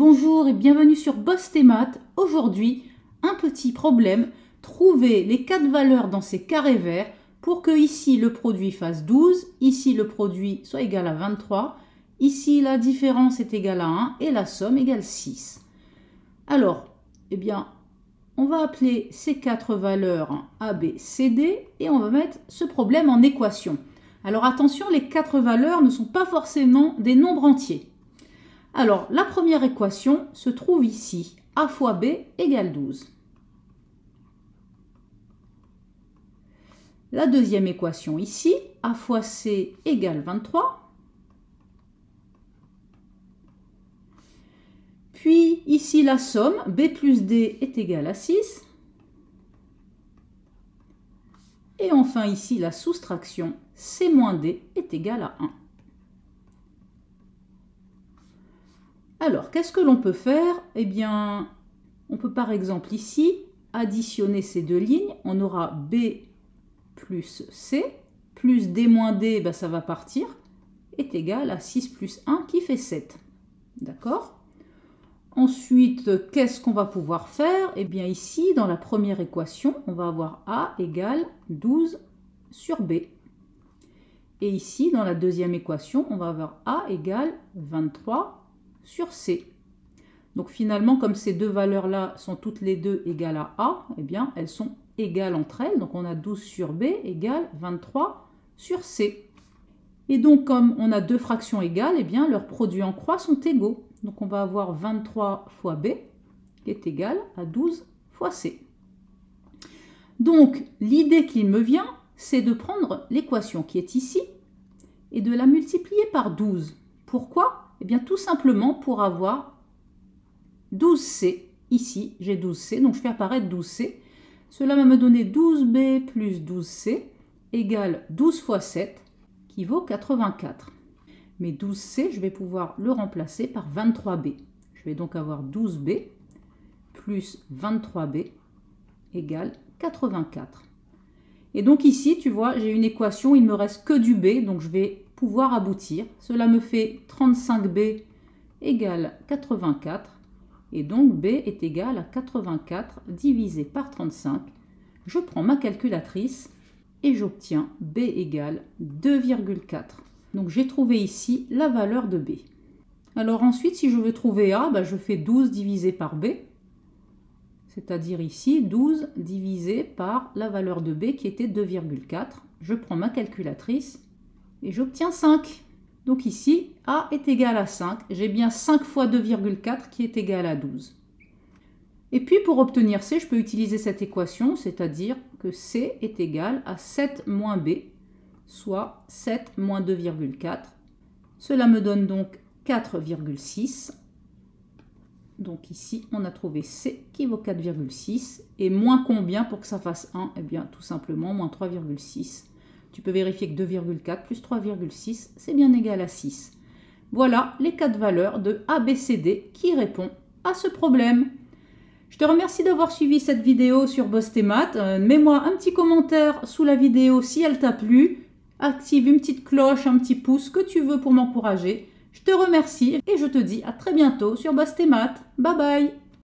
Bonjour et bienvenue sur Boss Tes Maths. Aujourd'hui, un petit problème. Trouver les 4 valeurs dans ces carrés verts pour que ici le produit fasse 12, ici le produit soit égal à 23, ici la différence est égale à 1 et la somme égale 6. Alors, on va appeler ces 4 valeurs A, B, C, D et on va mettre ce problème en équation. Alors attention, les 4 valeurs ne sont pas forcément des nombres entiers. Alors, la première équation se trouve ici. A fois B égale 12. La deuxième équation ici, A fois C égale 23. Puis ici la somme, B plus D est égale à 6. Et enfin ici la soustraction, C moins D est égale à 1. Alors, qu'est-ce que l'on peut faire? On peut par exemple ici additionner ces deux lignes. On aura B plus C, plus D moins D, ça va partir, est égal à 6 plus 1 qui fait 7. D'accord? Ensuite, qu'est-ce qu'on va pouvoir faire? Ici, dans la première équation, on va avoir A égale 12 sur B. Et ici, dans la deuxième équation, on va avoir A égale 23 sur C. Donc finalement, comme ces deux valeurs-là sont toutes les deux égales à A, elles sont égales entre elles. Donc on a 12 sur B égale 23 sur C. Et donc comme on a deux fractions égales, leurs produits en croix sont égaux. Donc on va avoir 23 fois B qui est égal à 12 fois C. Donc l'idée qui me vient, c'est de prendre l'équation qui est ici et de la multiplier par 12. Pourquoi? Tout simplement pour avoir 12C. Ici, j'ai 12C, donc je fais apparaître 12C. Cela va me donner 12B plus 12C égale 12 fois 7, qui vaut 84. Mais 12C, je vais pouvoir le remplacer par 23B. Je vais donc avoir 12B plus 23B égale 84. Et donc ici, tu vois, j'ai une équation, il ne me reste que du B, donc je vais pouvoir aboutir. Cela me fait 35B égale 84. Et donc B est égal à 84 divisé par 35. Je prends ma calculatrice et j'obtiens B égale 2,4. Donc j'ai trouvé ici la valeur de B. Alors ensuite, si je veux trouver A, je fais 12 divisé par B. C'est-à-dire ici 12 divisé par la valeur de B qui était 2,4. Je prends ma calculatrice et j'obtiens 5. Donc ici, A est égal à 5. J'ai bien 5 fois 2,4 qui est égal à 12. Et puis pour obtenir C, je peux utiliser cette équation, c'est-à-dire que C est égal à 7 moins B, soit 7 moins 2,4. Cela me donne donc 4,6. Donc ici, on a trouvé C qui vaut 4,6. Et moins combien pour que ça fasse 1? Tout simplement, moins 3,6. Tu peux vérifier que 2,4 plus 3,6, c'est bien égal à 6. Voilà les 4 valeurs de ABCD qui répondent à ce problème. Je te remercie d'avoir suivi cette vidéo sur Boss Tes Maths. Mets-moi un petit commentaire sous la vidéo si elle t'a plu. Active une petite cloche, un petit pouce, que tu veux pour m'encourager. Je te remercie et je te dis à très bientôt sur Boss Tes Maths. Bye bye!